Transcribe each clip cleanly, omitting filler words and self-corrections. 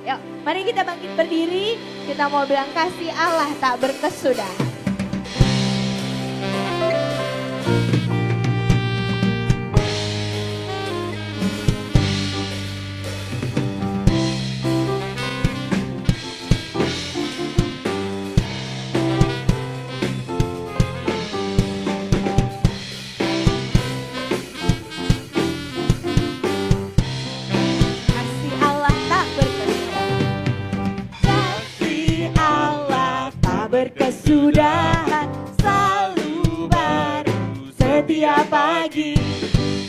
Yuk, mari kita bangkit berdiri. Kita mau bilang kasih Allah tak berkesudahan. Berkesudahan selalu baru setiap pagi,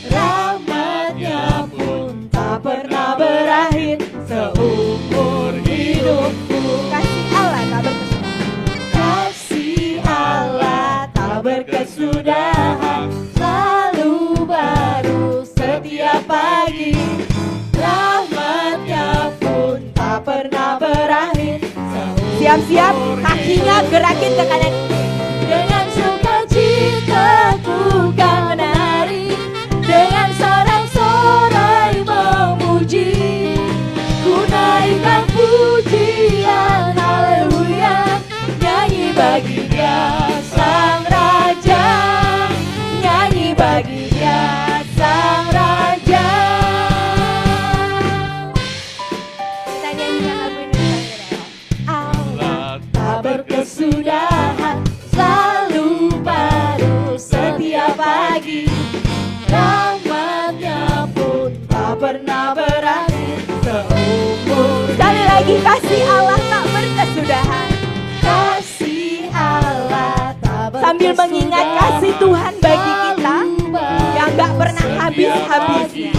rahmatnya pun tak pernah berakhir seumur hidupku. Kasih Allah tak berkesudahan, kasih Allah tak berkesudahan selalu baru setiap pagi, rahmatnya pun tak pernah berakhir. Siap-siap, kakinya gerakin ke kanan. Dengan sukacita ku kan menari, dengan sorak-sorai memuji, ku naikkan pujian haleluya, nyanyi bagi Dia Sang Raja, nyanyi bagi Dia Sang Raja. Kita nyanyikan lagu ini. Berkesudahan selalu baru setiap pagi, rahmatnya pun tak pernah berakhir seumur. Sekali lagi, kasih Allah tak berkesudahan. Kasih Allah tak berkesudahan Sambil mengingat kasih Tuhan bagi kita yang gak pernah habis-habisnya.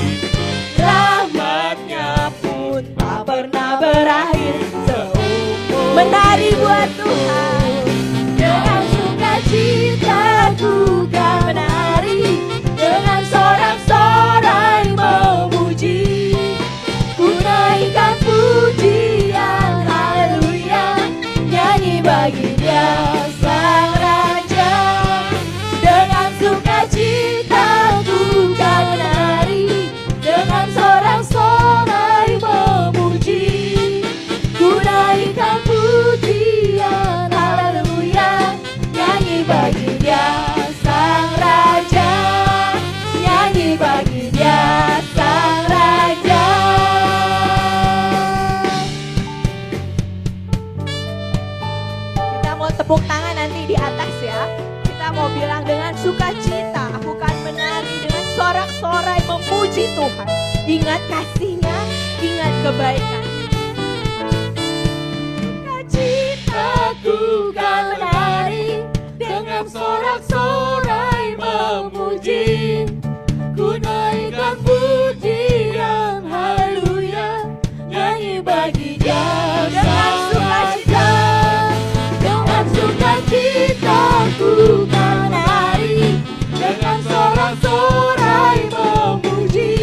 Rahmatnya pun tak pernah berakhir seumur. Menari buat Tuhan. Dengan sukacita ku kan menari, dengan sorak-sorai memuji, ku naikkan pujian haleluya, nyanyi bagi Dia Sang Raja. Dengan sukacita ku kan menari, dengan sorak-sorai memuji, ku naikkan pujian haleluya, nyanyi bagi Dia Sang Raja, nyanyi bagi Dia Sang Raja. Kita mau tepuk tangan nanti di atas ya. Kita mau bilang dengan sukacita aku kan menari, dengan sorak-sorai memuji Tuhan. Ingat kasih-Nya, ingat kebaikan. Aku kan menari, dengan sorak-sorai memuji, ku naikkan pujian haleluya, nyanyi bagi Dia Sang Raja. Dengan sukacita ku kan menari, dengan sorak-sorai memuji,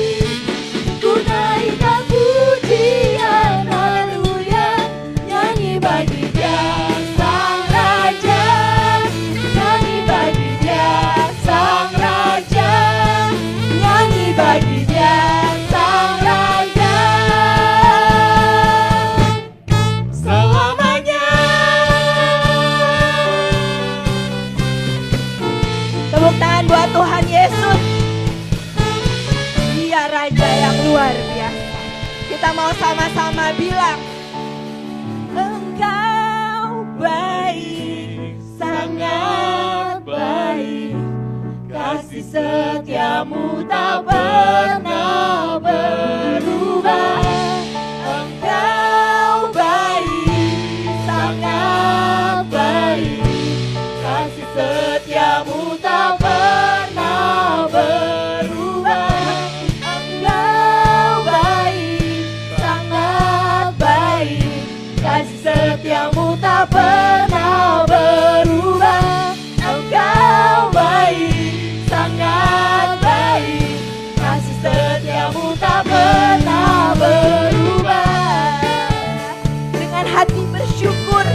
ku naikkan pujian haleluya, nyanyi bagi Dia Sang Raja, nyanyi bagi Dia Sang Raja, nyanyi bagi Dia Sang Raja. Selamanya. Tepuk tangan buat Tuhan Yesus. Dia Raja yang luar biasa. Kita mau sama-sama bilang, Engkau baik, sangat baik, kasih setiamu tak pernah berubah. Engkau baik, sangat baik, kasih setiamu tak pernah berubah. Engkau baik, sangat baik, kasih setiamu tak pernah berubah. Engkau baik, sangat baik, kasih setiamu tak pernah berubah. dengan hati bersyukur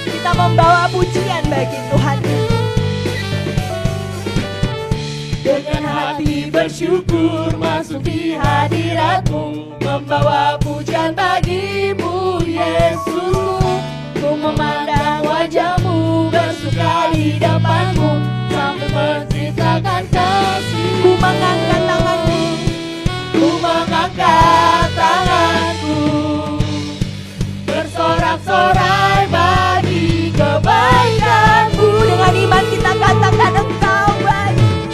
kita membawa pujian bagi Tuhan. Dengan hati bersyukur masuk di hadirat-Mu, membawa pujian bagimu tanganmu sambil menceritakan kasih. Ku mengangkat tanganku, Ku mengangkat tanganku, bersorak-sorai bagi kebaikan-Mu. dengan iman kita katakan Engkau baik.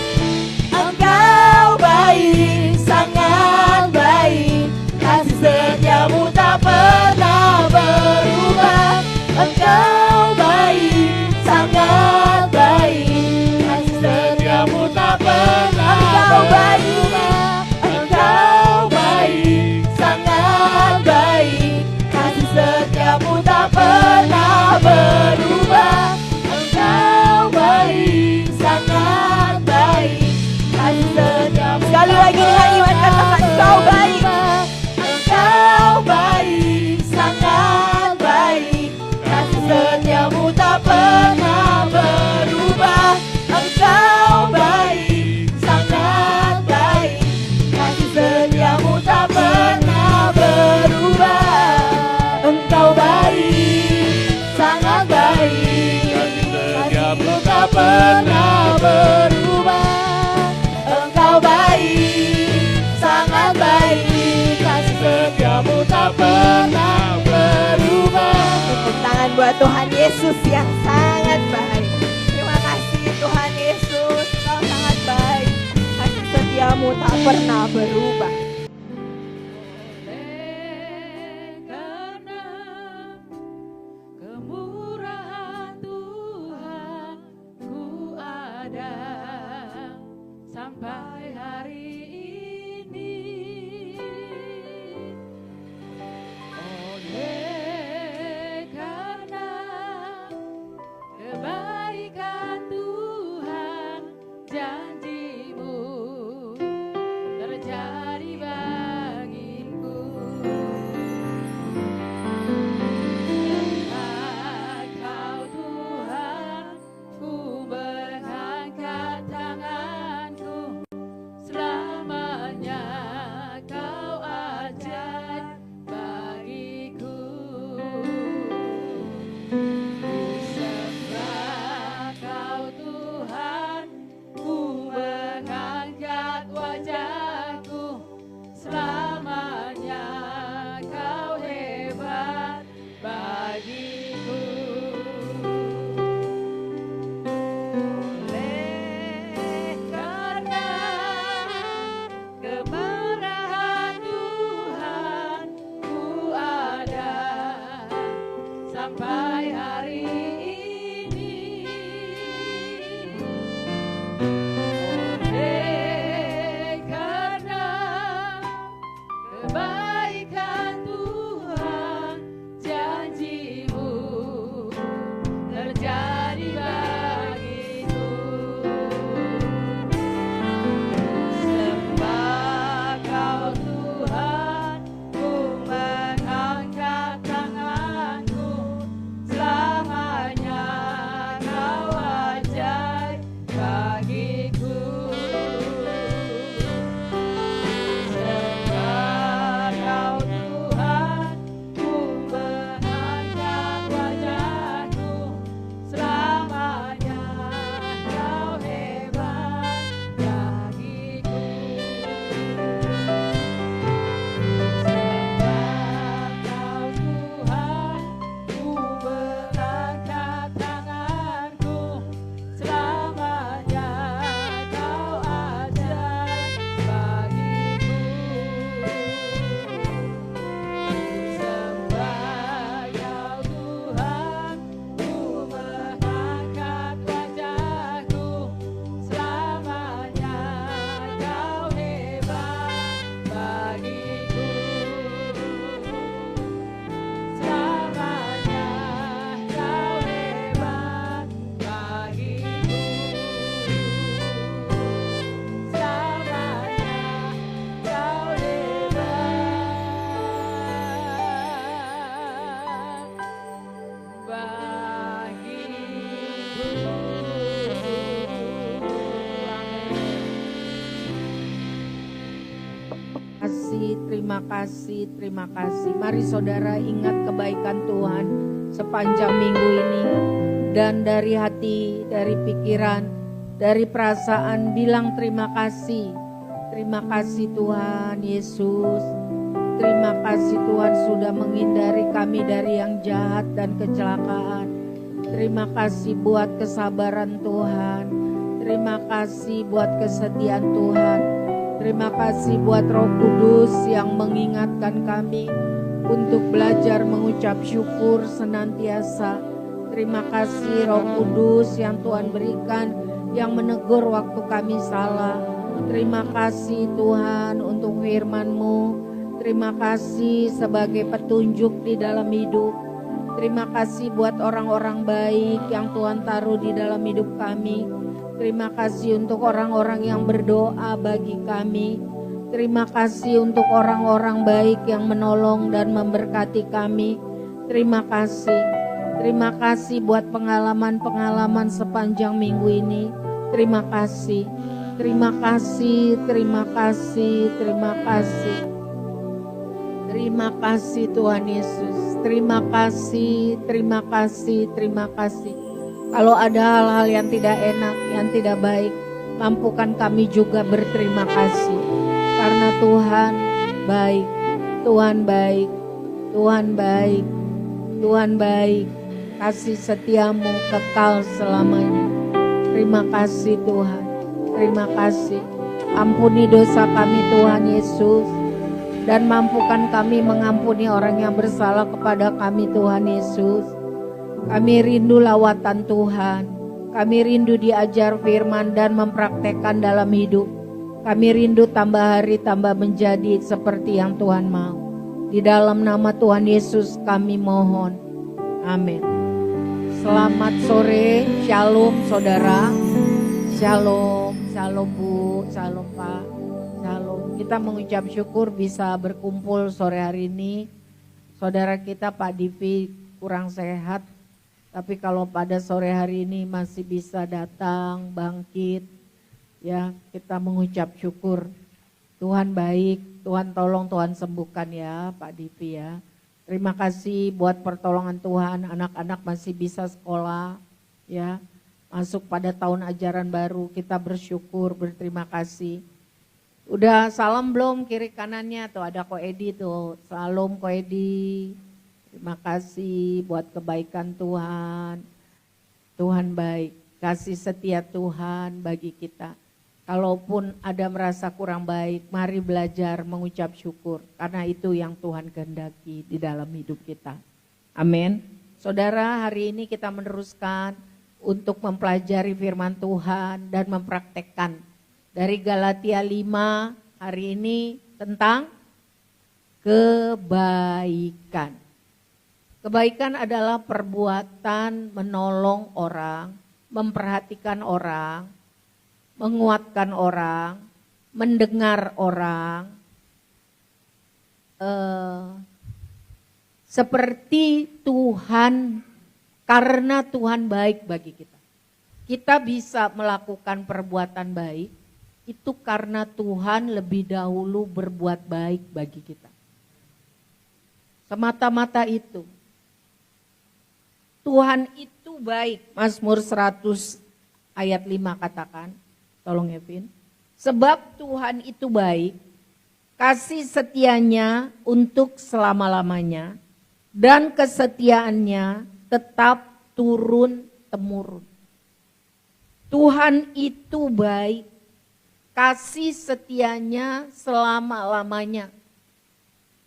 Engkau baik, sangat baik, kasih setiamu tak pernah berubah. Engkau baik, sangat baik, kasih setiamu tak pernah berubah. Engkau baik, sangat baik, kasih setiamu tak pernah berubah. Engkau baik, sangat baik, kasih setiamu. Sekali lagi dengan iman katakan Engkau baik. Engkau baik, sangat baik, kasih setiamu tak pernah berubah. Engkau baik, sangat baik, kasih setiamu tak pernah berubah. Engkau baik, sangat baik, kasih-Mu tak pernah berubah. Engkau baik, sangat baik, kasih setiamu tak pernah berubah. Tepuk tangan buat Tuhan Yesus yang sangat baik. Terima kasih Tuhan Yesus, Engkau sangat baik. Kasih setiamu tak pernah berubah. Karena kemurahan Tuhan ku ada sampai hari ini. Oleh karena kebaikan Tuhan, janji-Mu terjadi bagiku. Berkat Kau Tuhan, ku mengangkat tanganku, selamanya Kau ajaib bagiku. Ku sembah Kau Tuhan, ku mengangkat wajahku, selamanya Kau hebat bagiku. Oleh karena kemurahan Tuhan, ku ada sampai hari ini. Oleh karena kebaikan Tuhan, janji-Mu terjadi bagiku. Sembah Kau Tuhan, ku mengangkat tanganku, selamanya Kau ajaib bagiku. Sembah Kau Tuhan, ku mengangkat wajahku, selamanya Kau hebat bagiku. Sembah Kau Tuhan, ku mengangkat tanganku, selamanya Kau ajaib bagiku. Sembah Kau Tuhan, ku mengangkat wajahku, selamanya Kau hebat bagiku. Selamanya Kau hebat bagiku. Selamanya Kau Terima kasih, terima kasih. Mari saudara ingat kebaikan Tuhan sepanjang minggu ini. dan dari hati, dari pikiran, dari perasaan bilang terima kasih. Terima kasih Tuhan Yesus. Terima kasih Tuhan sudah menghindari kami dari yang jahat dan kecelakaan. Terima kasih buat kesabaran Tuhan. Terima kasih buat kesetiaan Tuhan. Terima kasih buat Roh Kudus yang mengingatkan kami untuk belajar mengucap syukur senantiasa. Terima kasih Roh Kudus yang Tuhan berikan, yang menegur waktu kami salah. Terima kasih Tuhan untuk firman-Mu. Terima kasih sebagai petunjuk di dalam hidup. Terima kasih buat orang-orang baik yang Tuhan taruh di dalam hidup kami. Terima kasih untuk orang-orang yang berdoa bagi kami. Terima kasih untuk orang-orang baik yang menolong dan memberkati kami. Terima kasih. Terima kasih buat pengalaman-pengalaman sepanjang minggu ini. Terima kasih. Terima kasih, terima kasih, terima kasih. Terima kasih Tuhan Yesus. Terima kasih, terima kasih, terima kasih. Kalau ada hal-hal yang tidak enak, yang tidak baik, mampukan kami juga berterima kasih. Karena Tuhan baik, Tuhan baik, Tuhan baik, Tuhan baik. Kasih setiamu kekal selamanya. Terima kasih Tuhan. Terima kasih. Ampuni dosa kami Tuhan Yesus. Dan mampukan kami mengampuni orang yang bersalah kepada kami Tuhan Yesus. Kami rindu lawatan Tuhan. Kami rindu diajar firman dan mempraktekkan dalam hidup. Kami rindu tambah hari tambah menjadi seperti yang Tuhan mau. Di dalam nama Tuhan Yesus kami mohon. Amin. Selamat sore, shalom saudara, shalom, shalom Bu, shalom Pak, shalom. Kita mengucap syukur bisa berkumpul sore hari ini. Saudara kita Pak Divi kurang sehat, tapi kalau pada sore hari ini masih bisa datang, bangkit, ya kita mengucap syukur. Tuhan baik, Tuhan tolong, Tuhan sembuhkan ya Pak Divi ya. Terima kasih buat pertolongan Tuhan, anak-anak masih bisa sekolah, ya. Masuk pada tahun ajaran baru, kita bersyukur, berterima kasih. Udah salam belum kiri kanannya? Tuh ada Ko Edi tuh, salam Ko Edi. Terima kasih buat kebaikan Tuhan. Tuhan baik, kasih setia Tuhan bagi kita. Kalaupun ada merasa kurang baik, mari belajar mengucap syukur. Karena itu yang Tuhan kehendaki di dalam hidup kita. Amin. Saudara, hari ini kita meneruskan untuk mempelajari firman Tuhan dan mempraktekkan. Dari Galatia 5, hari ini tentang kebaikan. Kebaikan adalah perbuatan menolong orang, memperhatikan orang, menguatkan orang, mendengar orang, seperti Tuhan, karena Tuhan baik bagi kita. Kita bisa melakukan perbuatan baik, itu karena Tuhan lebih dahulu berbuat baik bagi kita. Semata-mata itu. Tuhan itu baik, Mazmur 100 ayat 5 katakan. Tolong Evin. Sebab Tuhan itu baik, kasih setianya untuk selama-lamanya, dan kesetiaannya tetap turun-temurun. Tuhan itu baik, kasih setianya selama-lamanya,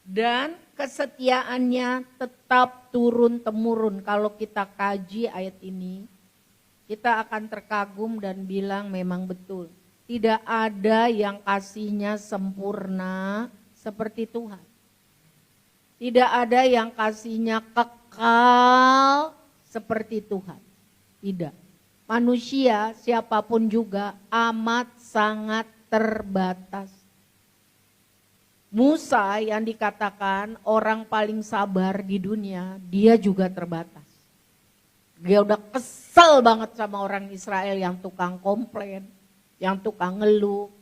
dan kesetiaannya tetap turun-temurun. Kalau kita kaji ayat ini, kita akan terkagum dan bilang memang betul. Tidak ada yang kasihnya sempurna seperti Tuhan. Tidak ada yang kasihnya kekal seperti Tuhan. Tidak. Manusia siapapun juga amat sangat terbatas. Musa yang dikatakan orang paling sabar di dunia, dia juga terbatas. Dia udah kesel banget sama orang Israel yang tukang komplain, yang tukang ngeluh,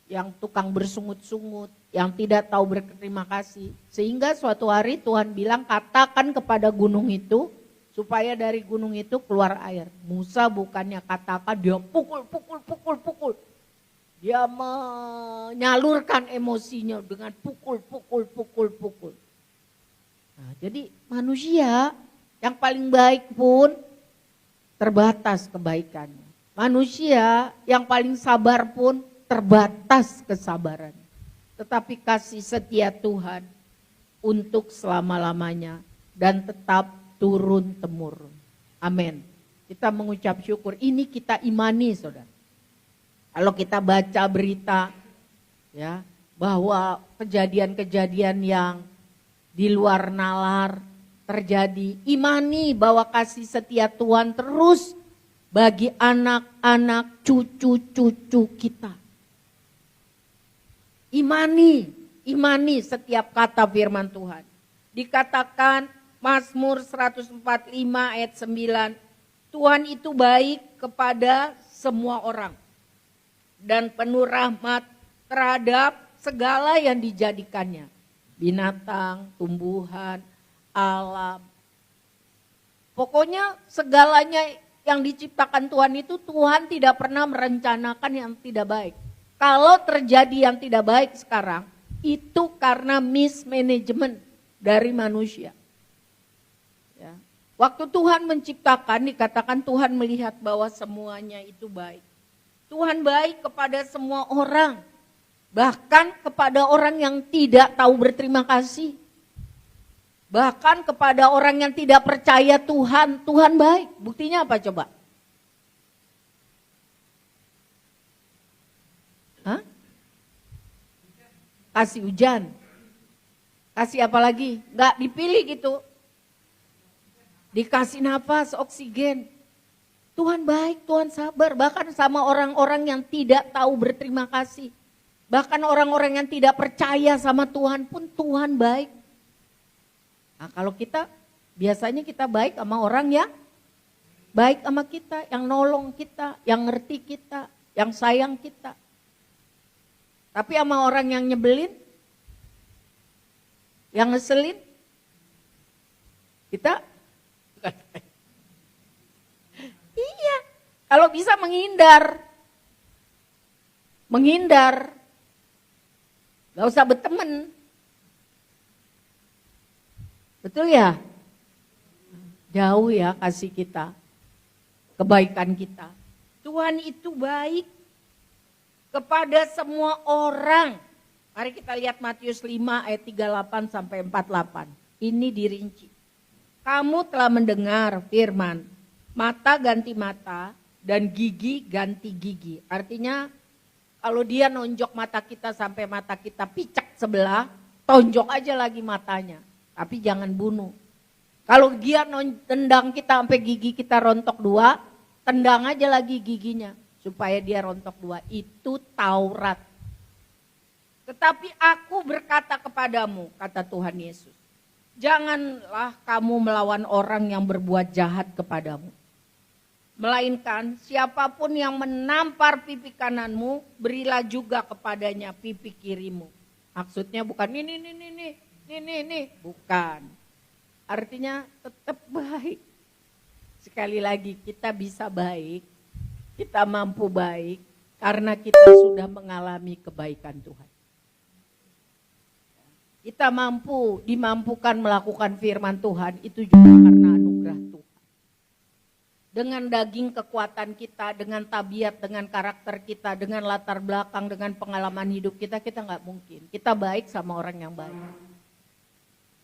yang tukang bersungut-sungut, yang tidak tahu berterima kasih. Sehingga suatu hari Tuhan bilang, katakan kepada gunung itu supaya dari gunung itu keluar air. Musa bukannya katakan, dia pukul. Dia menyalurkan emosinya dengan pukul. Nah, jadi manusia yang paling baik pun terbatas kebaikannya. Manusia yang paling sabar pun terbatas kesabarannya. Tetapi kasih setia Tuhan untuk selama-lamanya dan tetap turun-temurun. Amin. Kita mengucap syukur. Ini kita imani, saudara. Kalau kita baca berita ya bahwa kejadian-kejadian yang di luar nalar terjadi, imani bahwa kasih setia Tuhan terus bagi anak-anak cucu-cucu kita. Imani setiap kata firman Tuhan. Dikatakan Mazmur 145 ayat 9, Tuhan itu baik kepada semua orang dan penuh rahmat terhadap segala yang dijadikannya. Binatang, tumbuhan, alam. Pokoknya segalanya yang diciptakan Tuhan itu Tuhan tidak pernah merencanakan yang tidak baik. Kalau terjadi yang tidak baik sekarang, itu karena mismanagement dari manusia. Ya. Waktu Tuhan menciptakan, dikatakan Tuhan melihat bahwa semuanya itu baik. Tuhan baik kepada semua orang, bahkan kepada orang yang tidak tahu berterima kasih. Bahkan kepada orang yang tidak percaya Tuhan, Tuhan baik. Buktinya apa coba? Hah? Kasih hujan. Kasih apa lagi? Nggak dipilih gitu. Dikasih nafas, oksigen. Tuhan baik, Tuhan sabar. Bahkan sama orang-orang yang tidak tahu berterima kasih. Bahkan orang-orang yang tidak percaya sama Tuhan pun Tuhan baik. Nah, kalau kita, biasanya kita baik sama orang yang baik sama kita, yang nolong kita, yang ngerti kita, yang sayang kita. Tapi sama orang yang nyebelin, yang ngeselin, kita iya, kalau bisa menghindar. Gak usah berteman. Betul ya? Jauh ya kasih kita, kebaikan kita. Tuhan itu baik kepada semua orang. Mari kita lihat Matius 5 ayat 38 sampai 48. Ini dirinci. Kamu telah mendengar firman, mata ganti mata dan gigi ganti gigi. Artinya kalau dia nonjok mata kita sampai mata kita picak sebelah, tonjok aja lagi matanya. Tapi jangan bunuh. Kalau dia tendang kita sampai gigi kita rontok 2, tendang aja lagi giginya supaya dia rontok 2. Itu Taurat. Tetapi aku berkata kepadamu, kata Tuhan Yesus, janganlah kamu melawan orang yang berbuat jahat kepadamu. Melainkan siapapun yang menampar pipi kananmu, berilah juga kepadanya pipi kirimu. Maksudnya bukan ini, bukan. Artinya tetap baik. Sekali lagi kita bisa baik, kita mampu baik karena kita sudah mengalami kebaikan Tuhan. Kita dimampukan melakukan firman Tuhan itu juga karena anugerah Tuhan. Dengan daging kekuatan kita, dengan tabiat, dengan karakter kita, dengan latar belakang, dengan pengalaman hidup kita nggak mungkin. Kita baik sama orang yang baik.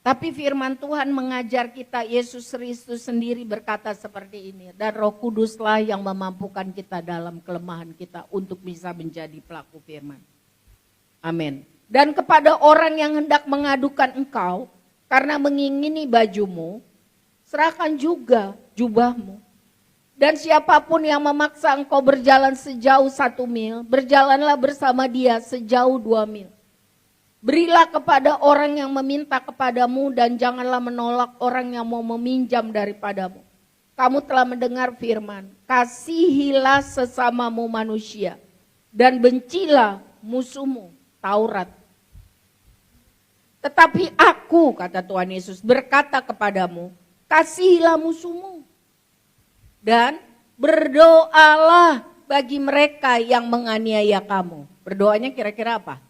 Tapi firman Tuhan mengajar kita, Yesus Kristus sendiri berkata seperti ini. Dan Roh Kuduslah yang memampukan kita dalam kelemahan kita untuk bisa menjadi pelaku firman. Amin. Dan kepada orang yang hendak mengadukan engkau karena mengingini bajumu, serahkan juga jubahmu. Dan siapapun yang memaksa engkau berjalan sejauh 1 mil, berjalanlah bersama dia sejauh 2 mil. Berilah kepada orang yang meminta kepadamu dan janganlah menolak orang yang mau meminjam daripadamu. Kamu telah mendengar firman, kasihilah sesamamu manusia dan bencilah musuhmu, Taurat. Tetapi aku, kata Tuhan Yesus, berkata kepadamu, Kasihilah musuhmu. Dan berdoalah bagi mereka yang menganiaya kamu. Berdoanya kira-kira apa?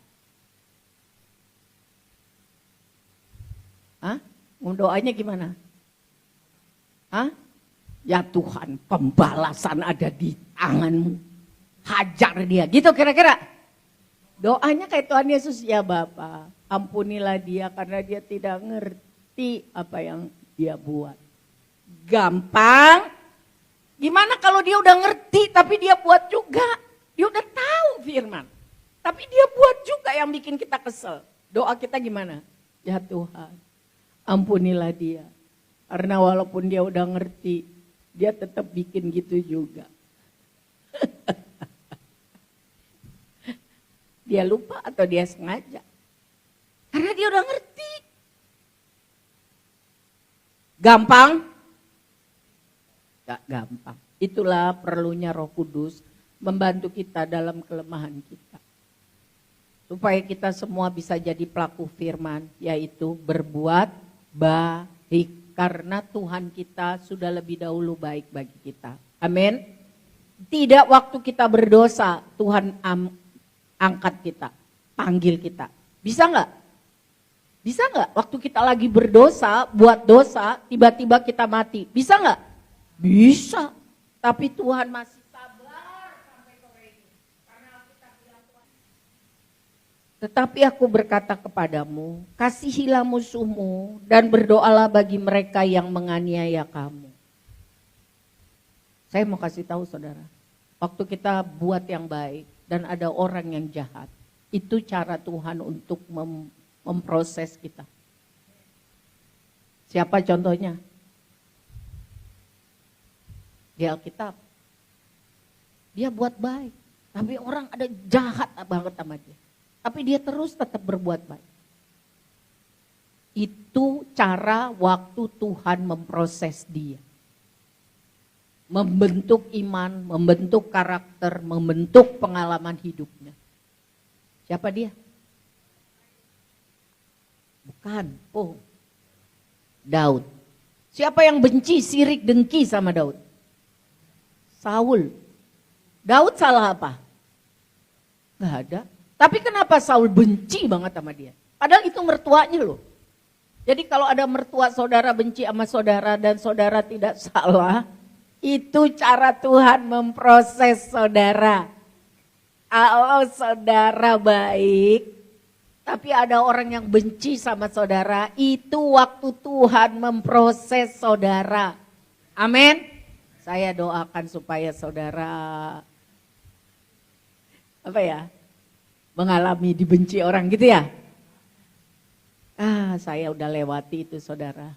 Hah? Doanya gimana? Hah? Ya Tuhan, pembalasan ada di tanganmu. Hajar dia, gitu kira-kira. Doanya kayak Tuhan Yesus, ya Bapa, ampunilah dia karena dia tidak ngerti apa yang dia buat. Gampang. Gimana kalau dia udah ngerti tapi dia buat juga? Dia udah tahu firman. Tapi dia buat juga yang bikin kita kesel. Doa kita gimana? Ya Tuhan, ampunilah dia. Karena walaupun dia udah ngerti, dia tetap bikin gitu juga. Dia lupa atau dia sengaja? Karena dia udah ngerti. Gampang? Gak gampang. Itulah perlunya Roh Kudus membantu kita dalam kelemahan kita. Supaya kita semua bisa jadi pelaku firman, yaitu berbuat baik. Karena Tuhan kita sudah lebih dahulu baik bagi kita. Amin. Tidak waktu kita berdosa, Tuhan angkat kita, panggil kita. Bisa nggak? Bisa nggak? Waktu kita lagi berdosa, buat dosa, tiba-tiba kita mati. Bisa nggak? Bisa. Tapi Tuhan masih sabar sampai sore ini. Karena kita bilang Tuhan. Tetapi aku berkata kepadamu, kasihilah musuhmu dan berdoalah bagi mereka yang menganiaya kamu. Saya mau kasih tahu saudara, waktu kita buat yang baik dan ada orang yang jahat, itu cara Tuhan untuk memproses kita. Siapa contohnya? Di Alkitab. Dia buat baik, tapi orang ada jahat banget sama dia. Tapi dia terus tetap berbuat baik. Itu cara waktu Tuhan memproses dia. Membentuk iman, membentuk karakter, membentuk pengalaman hidupnya. Siapa dia? Bukan, Daud. Siapa yang benci, sirik, dengki sama Daud? Saul. Daud salah apa? Gak ada. Tapi kenapa Saul benci banget sama dia? Padahal itu mertuanya loh. Jadi kalau ada mertua saudara benci sama saudara dan saudara tidak salah, itu cara Tuhan memproses saudara. Kalau saudara baik, tapi ada orang yang benci sama saudara, itu waktu Tuhan memproses saudara. Amin. Saya doakan supaya saudara mengalami dibenci orang gitu ya. Saya udah lewati itu saudara.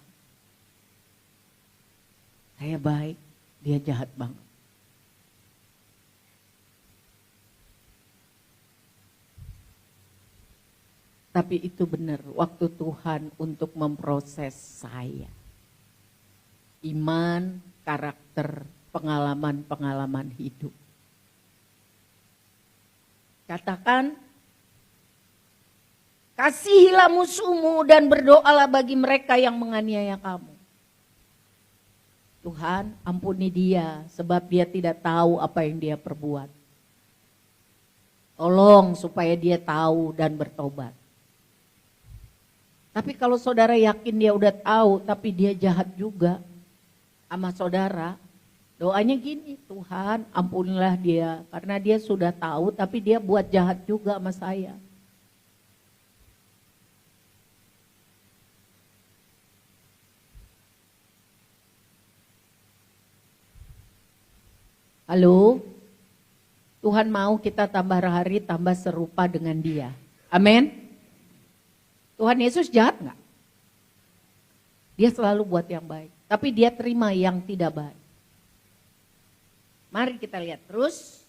Saya baik, dia jahat banget. Tapi itu benar waktu Tuhan untuk memproses saya. Iman, karakter, pengalaman-pengalaman hidup. Katakan, kasihilah musuhmu dan berdoalah bagi mereka yang menganiaya kamu. Tuhan, ampuni dia sebab dia tidak tahu apa yang dia perbuat. Tolong supaya dia tahu dan bertobat. Tapi kalau saudara yakin dia udah tahu tapi dia jahat juga sama saudara, doanya gini, Tuhan ampunilah dia karena dia sudah tahu tapi dia buat jahat juga sama saya. Halo, Tuhan mau kita tambah hari tambah serupa dengan dia. Amin. Tuhan Yesus jahat gak? Dia selalu buat yang baik. Tapi dia terima yang tidak baik. Mari kita lihat terus.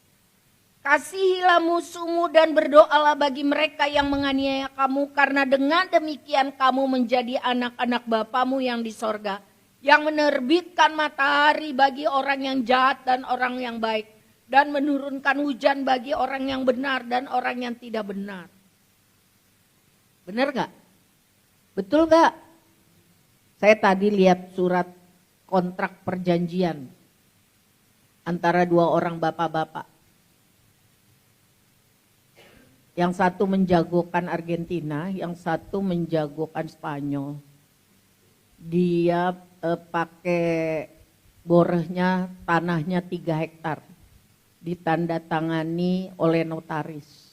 Kasihilah musuhmu dan berdoalah bagi mereka yang menganiaya kamu. Karena dengan demikian kamu menjadi anak-anak Bapamu yang di sorga. Yang menerbitkan matahari bagi orang yang jahat dan orang yang baik. Dan menurunkan hujan bagi orang yang benar dan orang yang tidak benar. Benar gak? Betul gak? Saya tadi lihat surat kontrak perjanjian antara dua orang bapak-bapak. Yang satu menjagokan Argentina, yang satu menjagokan Spanyol. Dia pakai borehnya, tanahnya 3 hektar. Ditandatangani oleh notaris.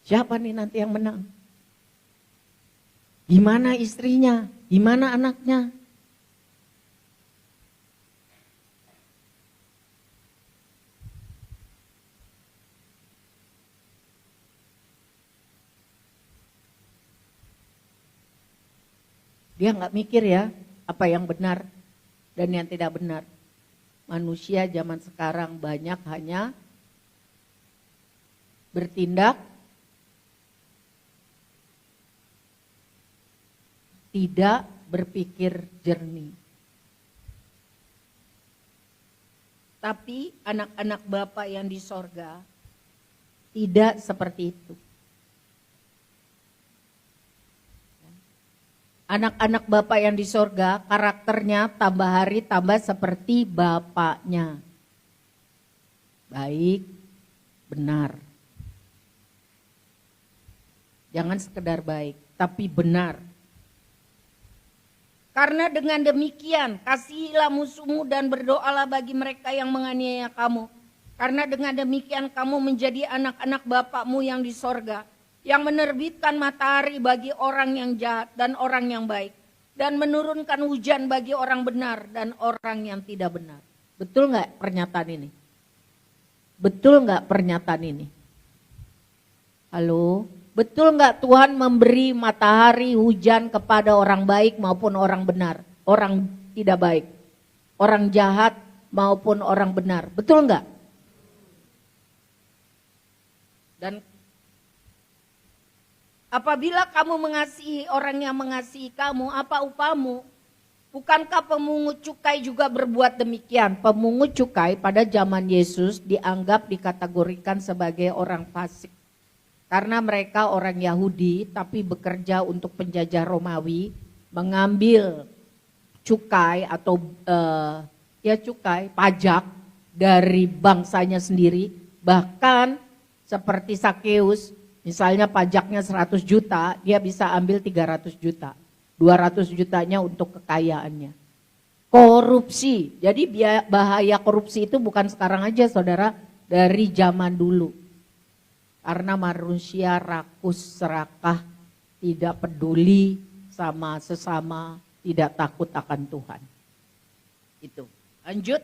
Siapa nih nanti yang menang? Gimana istrinya? Gimana anaknya? Dia nggak mikir ya apa yang benar dan yang tidak benar. Manusia zaman sekarang banyak hanya bertindak tidak berpikir jernih. Tapi anak-anak Bapa yang di sorga tidak seperti itu. Anak-anak Bapa yang di sorga karakternya tambah hari tambah seperti Bapaknya. Baik, benar. Jangan sekedar baik, tapi benar. Karena dengan demikian kasihilah musuhmu dan berdoalah bagi mereka yang menganiaya kamu. Karena dengan demikian kamu menjadi anak-anak Bapakmu yang di sorga, yang menerbitkan matahari bagi orang yang jahat dan orang yang baik, dan menurunkan hujan bagi orang benar dan orang yang tidak benar. Betul nggak pernyataan ini? Betul nggak pernyataan ini? Halo? Betul nggak Tuhan memberi matahari hujan kepada orang baik maupun orang benar, orang tidak baik, orang jahat maupun orang benar? Betul nggak? Dan apabila kamu mengasihi orang yang mengasihi kamu, apa upamu? Bukankah pemungut cukai juga berbuat demikian? Pemungut cukai pada zaman Yesus dianggap dikategorikan sebagai orang fasik. Karena mereka orang Yahudi tapi bekerja untuk penjajah Romawi, mengambil cukai atau cukai, pajak dari bangsanya sendiri. Bahkan seperti Sakeus, misalnya pajaknya 100 juta, dia bisa ambil 300 juta. 200 jutanya untuk kekayaannya. Korupsi, jadi bahaya korupsi itu bukan sekarang aja saudara, dari zaman dulu. Karena manusia rakus, serakah, tidak peduli sama sesama, tidak takut akan Tuhan. Itu. Lanjut.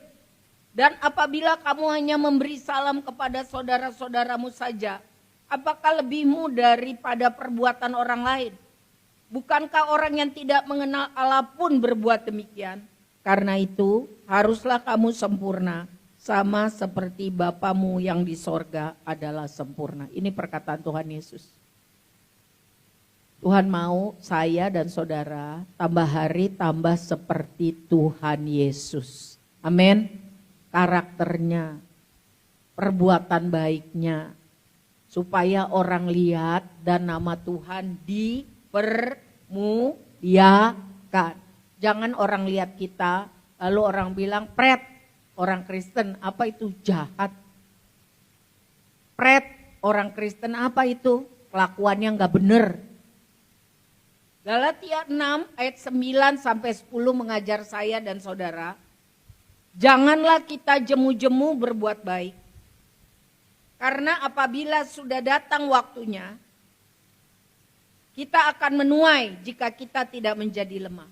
Dan apabila kamu hanya memberi salam kepada saudara-saudaramu saja, apakah lebihmu daripada perbuatan orang lain? Bukankah orang yang tidak mengenal Allah pun berbuat demikian? Karena itu haruslah kamu sempurna, sama seperti Bapamu yang di sorga adalah sempurna. Ini perkataan Tuhan Yesus. Tuhan mau saya dan saudara tambah hari tambah seperti Tuhan Yesus. Amin. Karakternya, perbuatan baiknya, supaya orang lihat dan nama Tuhan dipermuliakan. Jangan orang lihat kita, lalu orang bilang, pret, orang Kristen apa itu? Jahat. Pret, orang Kristen apa itu? Kelakuannya gak bener. Galatia 6 ayat 9 sampai 10 mengajar saya dan saudara, janganlah kita jemu-jemu berbuat baik. Karena apabila sudah datang waktunya, kita akan menuai jika kita tidak menjadi lemah.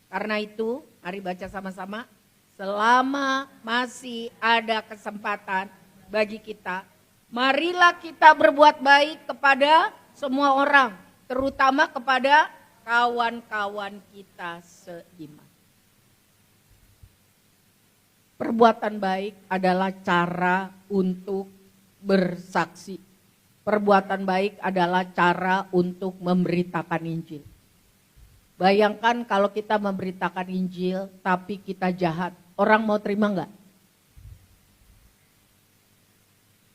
Karena itu, mari baca sama-sama. Selama masih ada kesempatan bagi kita, marilah kita berbuat baik kepada semua orang, terutama kepada kawan-kawan kita seiman. Perbuatan baik adalah cara untuk bersaksi. Perbuatan baik adalah cara untuk memberitakan Injil. Bayangkan kalau kita memberitakan Injil tapi kita jahat, orang mau terima enggak?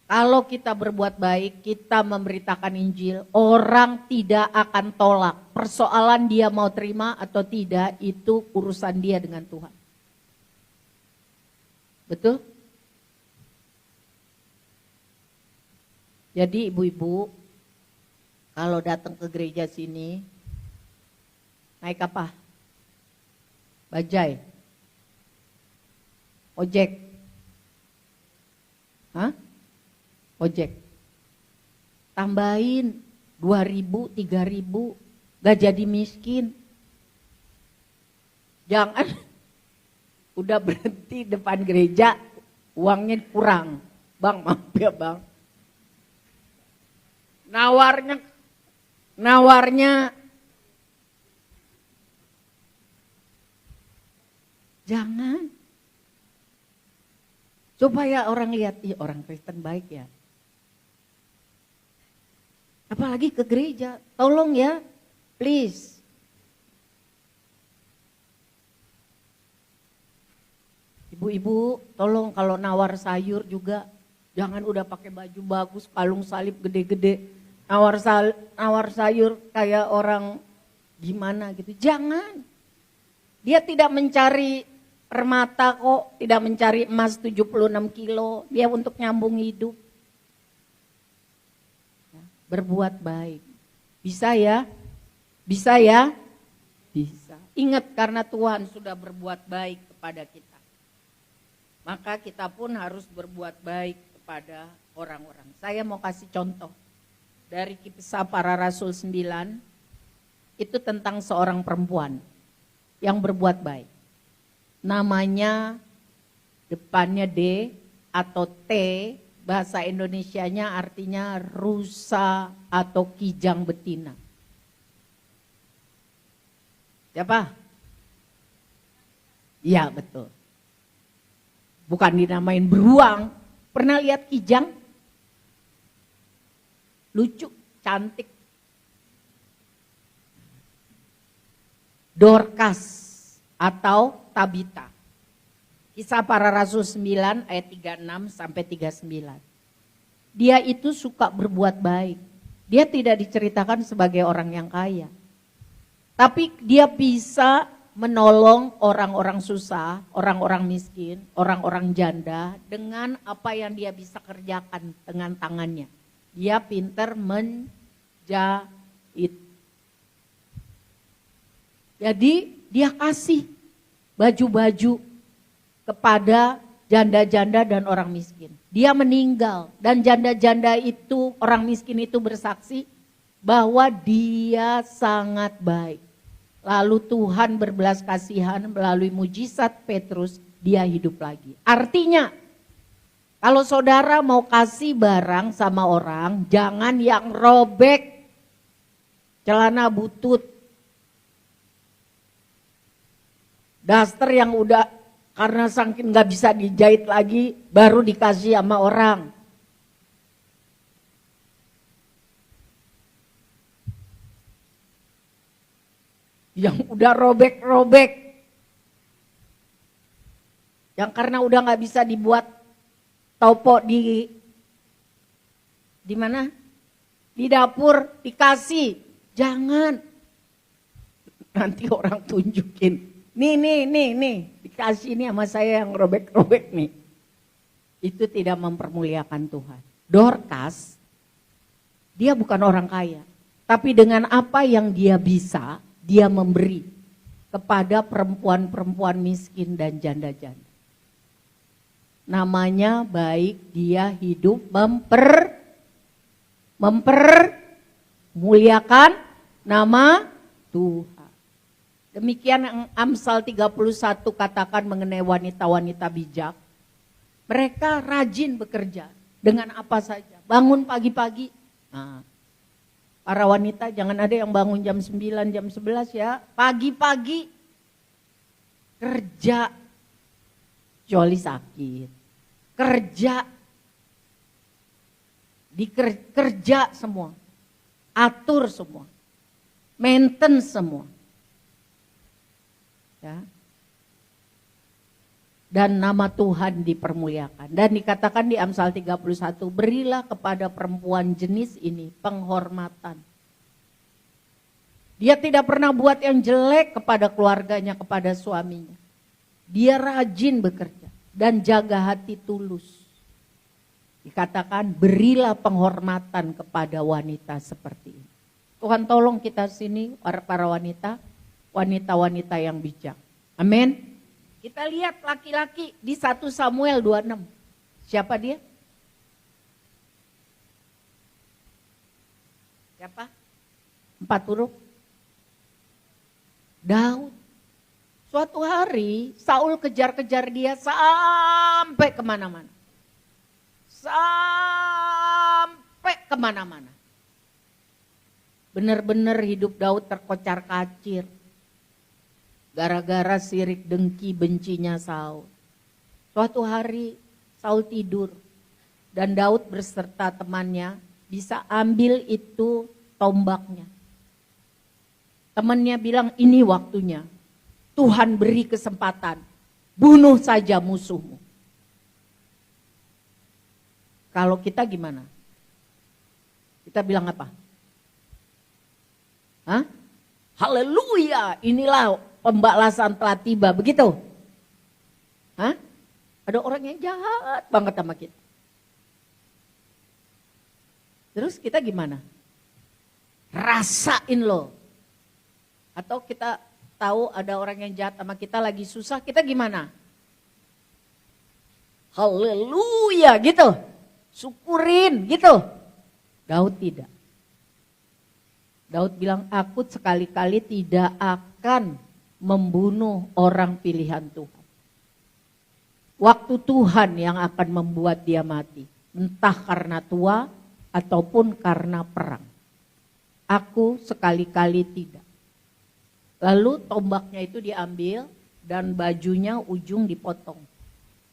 Kalau kita berbuat baik, kita memberitakan Injil, orang tidak akan tolak. Persoalan dia mau terima atau tidak, itu urusan dia dengan Tuhan. Betul? Jadi ibu-ibu, kalau datang ke gereja sini, naik apa? Bajai? Ojek? Hah? Ojek. Tambahin 2.000, 3.000, gak jadi miskin. Jangan udah berhenti depan gereja, uangnya kurang. Bang, maaf ya bang. Nawarnya jangan. Supaya orang lihat, ih orang Kristen baik ya. Apalagi ke gereja, tolong ya, please. Ibu-ibu, tolong kalau nawar sayur juga, jangan udah pakai baju bagus, kalung salib gede-gede. Nawar sayur kayak orang gimana gitu, jangan. Dia tidak mencari permata kok, tidak mencari emas 76 kilo, dia untuk nyambung hidup. Berbuat baik. Bisa ya? Bisa ya? Bisa. Ingat karena Tuhan sudah berbuat baik kepada kita. Maka kita pun harus berbuat baik kepada orang-orang. Saya mau kasih contoh. Dari Kisah Para Rasul 9, itu tentang seorang perempuan yang berbuat baik. Namanya depannya D atau T, bahasa Indonesianya artinya rusa atau kijang betina. Siapa? Iya betul. Bukan dinamain beruang. Pernah lihat kijang? Lucu, cantik. Dorcas atau Tabita. Kisah Para Rasul 9 ayat 36 sampai 39. Dia itu suka berbuat baik. Dia tidak diceritakan sebagai orang yang kaya. Tapi dia bisa menolong orang-orang susah, orang-orang miskin, orang-orang janda dengan apa yang dia bisa kerjakan dengan tangannya. Dia pintar menjahit. Jadi dia kasih baju-baju kepada janda-janda dan orang miskin. Dia meninggal dan janda-janda itu, orang miskin itu bersaksi bahwa dia sangat baik. Lalu Tuhan berbelas kasihan melalui mujizat Petrus, dia hidup lagi. Artinya, kalau saudara mau kasih barang sama orang, jangan yang robek, celana butut, daster yang udah karena saking gak bisa dijahit lagi, baru dikasih sama orang. Yang udah robek-robek. Yang karena udah gak bisa dibuat topo di mana? Di dapur, dikasih. Jangan. Nanti orang tunjukin. Nih. Dikasih ini sama saya yang robek-robek nih. Itu tidak mempermuliakan Tuhan. Dorcas, dia bukan orang kaya. Tapi dengan apa yang dia bisa, dia memberi kepada perempuan-perempuan miskin dan janda-janda. Namanya baik, dia hidup mempermuliakan nama Tuhan. Demikian yang Amsal 31 katakan mengenai wanita-wanita bijak. Mereka rajin bekerja dengan apa saja. Bangun pagi-pagi. Nah, para wanita jangan ada yang bangun jam 9, jam 11 ya. Pagi-pagi kerja. Kecuali sakit. Kerja. Kerja semua. Atur semua. Maintain semua. Ya. dan nama Tuhan dipermuliakan. Dan dikatakan di Amsal 31, berilah kepada perempuan jenis ini penghormatan. Dia tidak pernah buat yang jelek kepada keluarganya, kepada suaminya. Dia rajin bekerja dan jaga hati tulus. Dikatakan berilah penghormatan kepada wanita seperti ini. Tuhan tolong kita sini para wanita, wanita-wanita yang bijak. Amin. Kita lihat laki-laki di 1 Samuel 26. Siapa dia? Siapa? 4 huruf. Daud. Suatu hari Saul kejar-kejar dia sampai kemana-mana. Sampai kemana-mana. Benar-benar hidup Daud terkocar-kacir. Gara-gara sirik dengki bencinya Saul. Suatu hari Saul tidur. Dan Daud berserta temannya bisa ambil itu tombaknya. Temannya bilang ini waktunya. Tuhan beri kesempatan. Bunuh saja musuhmu. Kalau kita gimana? Kita bilang apa? Hah? Haleluya, inilah pembalasan telah tiba, begitu? Hah? Ada orang yang jahat banget sama kita. Terus kita gimana? Rasain loh. Atau kita tahu ada orang yang jahat sama kita lagi susah, kita gimana? Haleluya gitu. Syukurin gitu. Daud tidak. Daud bilang, aku sekali-kali tidak akan membunuh orang pilihan Tuhan. Waktu Tuhan yang akan membuat dia mati. Entah karena tua ataupun karena perang. Aku sekali-kali tidak. Lalu tombaknya itu diambil dan bajunya ujung dipotong.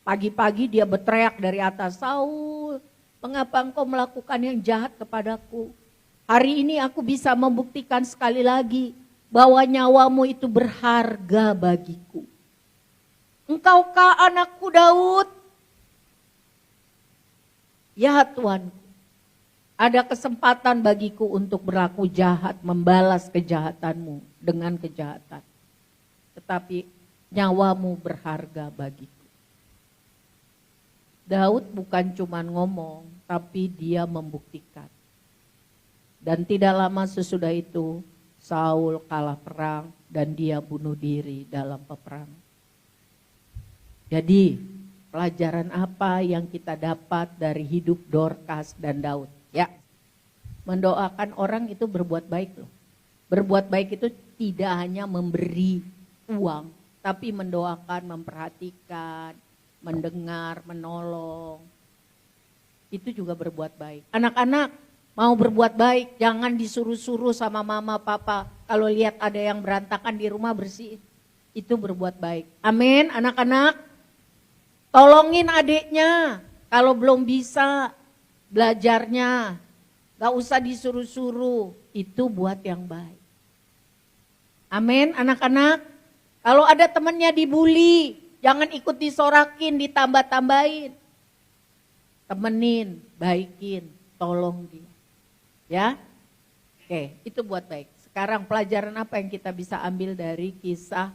Pagi-pagi dia berteriak dari atas, Saul, mengapa engkau melakukan yang jahat kepadaku? Hari ini aku bisa membuktikan sekali lagi bahwa nyawamu itu berharga bagiku. Engkaukah anakku Daud? Ya Tuhan, ada kesempatan bagiku untuk berlaku jahat, membalas kejahatanmu dengan kejahatan. Tetapi nyawamu berharga bagiku. Daud bukan cuma ngomong, tapi dia membuktikan. Dan tidak lama sesudah itu, Saul kalah perang dan dia bunuh diri dalam peperangan. Jadi, pelajaran apa yang kita dapat dari hidup Dorcas dan Daud? Ya, mendoakan orang itu berbuat baik loh. Berbuat baik itu tidak hanya memberi uang, tapi mendoakan, memperhatikan, mendengar, menolong. Itu juga berbuat baik. Anak-anak mau berbuat baik, jangan disuruh-suruh sama mama, papa. Kalau lihat ada yang berantakan di rumah bersihin. Itu berbuat baik. Amin, anak-anak. Tolongin adiknya. Kalau belum bisa belajarnya, gak usah disuruh-suruh. Itu buat yang baik. Amin, anak-anak. Kalau ada temannya dibully, jangan ikut disorakin, ditambah-tambahin. Temenin, baikin, tolong dia. Ya, oke, itu buat baik. Sekarang pelajaran apa yang kita bisa ambil dari kisah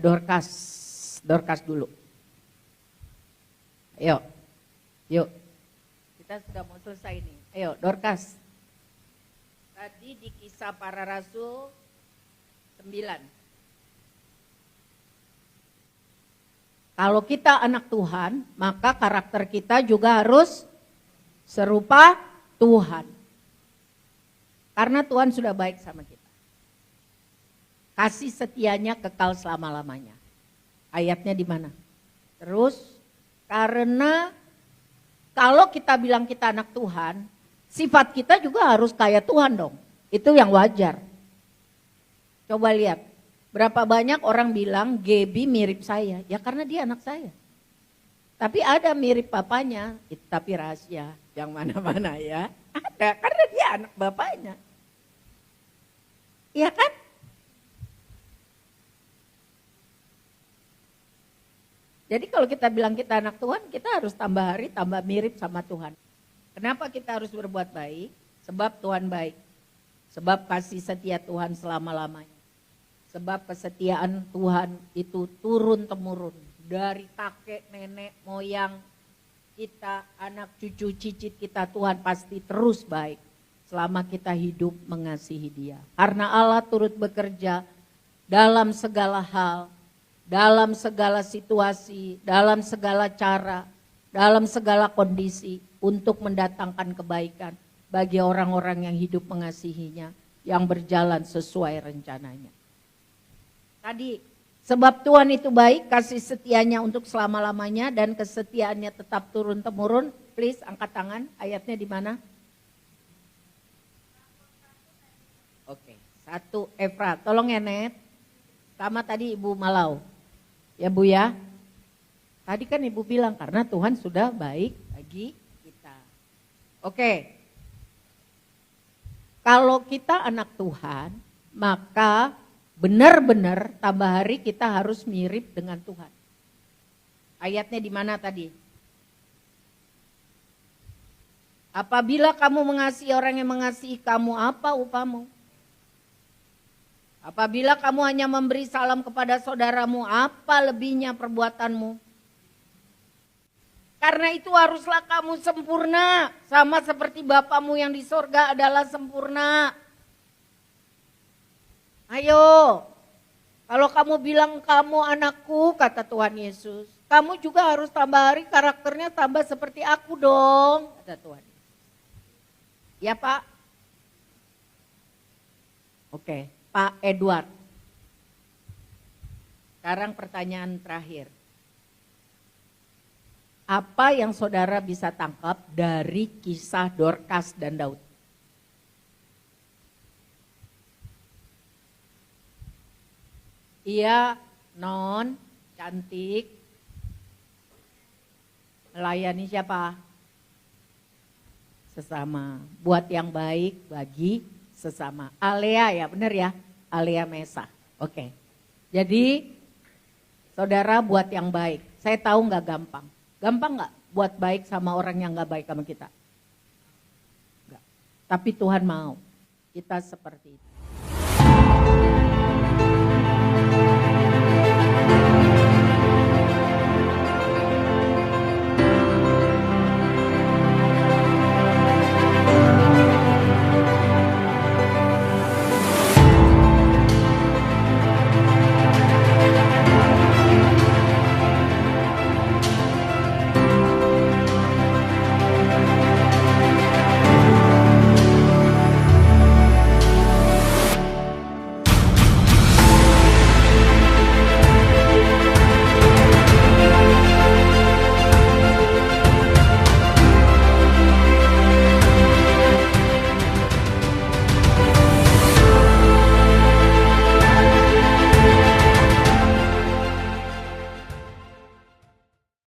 Dorcas? Dorcas dulu. Ayo, yuk. Kita sudah mau selesai nih. Ayo, Dorcas. Tadi di kisah para rasul 9. Kalau kita anak Tuhan, maka karakter kita juga harus serupa Tuhan. Karena Tuhan sudah baik sama kita. Kasih setianya kekal selama-lamanya. Ayatnya di mana? Terus, karena kalau kita bilang kita anak Tuhan, sifat kita juga harus kayak Tuhan dong. Itu yang wajar. Coba lihat. Berapa banyak orang bilang Gaby mirip saya, ya karena dia anak saya. Tapi ada mirip papanya, itu tapi rahasia, yang mana-mana ya. Ada, karena dia anak bapaknya. Iya kan? Jadi kalau kita bilang kita anak Tuhan, kita harus tambah hari, tambah mirip sama Tuhan. Kenapa kita harus berbuat baik? Sebab Tuhan baik. Sebab kasih setia Tuhan selama-lamanya. Sebab kesetiaan Tuhan itu turun-temurun. Dari kakek, nenek, moyang kita, anak, cucu, cicit kita, Tuhan pasti terus baik. Selama kita hidup mengasihi Dia. Karena Allah turut bekerja dalam segala hal, dalam segala situasi, dalam segala cara, dalam segala kondisi untuk mendatangkan kebaikan bagi orang-orang yang hidup mengasihinya, yang berjalan sesuai rencananya. Tadi, sebab Tuhan itu baik, kasih setianya untuk selama-lamanya dan kesetiaannya tetap turun-temurun. Please angkat tangan, ayatnya di mana? Oke, 1 Efra, tolong ya Net. Sama tadi Ibu Malau. Ya Bu ya. Tadi kan Ibu bilang karena Tuhan sudah baik bagi kita. Oke. Kalau kita anak Tuhan, maka benar-benar tambah hari kita harus mirip dengan Tuhan. Ayatnya di mana tadi? Apabila kamu mengasihi orang yang mengasihi kamu, apa upamu? Apabila kamu hanya memberi salam kepada saudaramu, apa lebihnya perbuatanmu? Karena itu haruslah kamu sempurna, sama seperti Bapamu yang di sorga adalah sempurna. Ayo, kalau kamu bilang kamu anakku, kata Tuhan Yesus, kamu juga harus tambah hari karakternya tambah seperti aku dong, kata Tuhan. Ya Pak? Oke, Pak Edward. Sekarang pertanyaan terakhir. Apa yang saudara bisa tangkap dari kisah Dorcas dan Daud? Ia non, cantik, melayani siapa? Sesama, buat yang baik bagi sesama. Alea ya, benar ya? Alea Mesa, oke. Jadi saudara buat yang baik, saya tahu gak gampang. Gampang gak buat baik sama orang yang gak baik sama kita? Enggak. Tapi Tuhan mau kita seperti itu.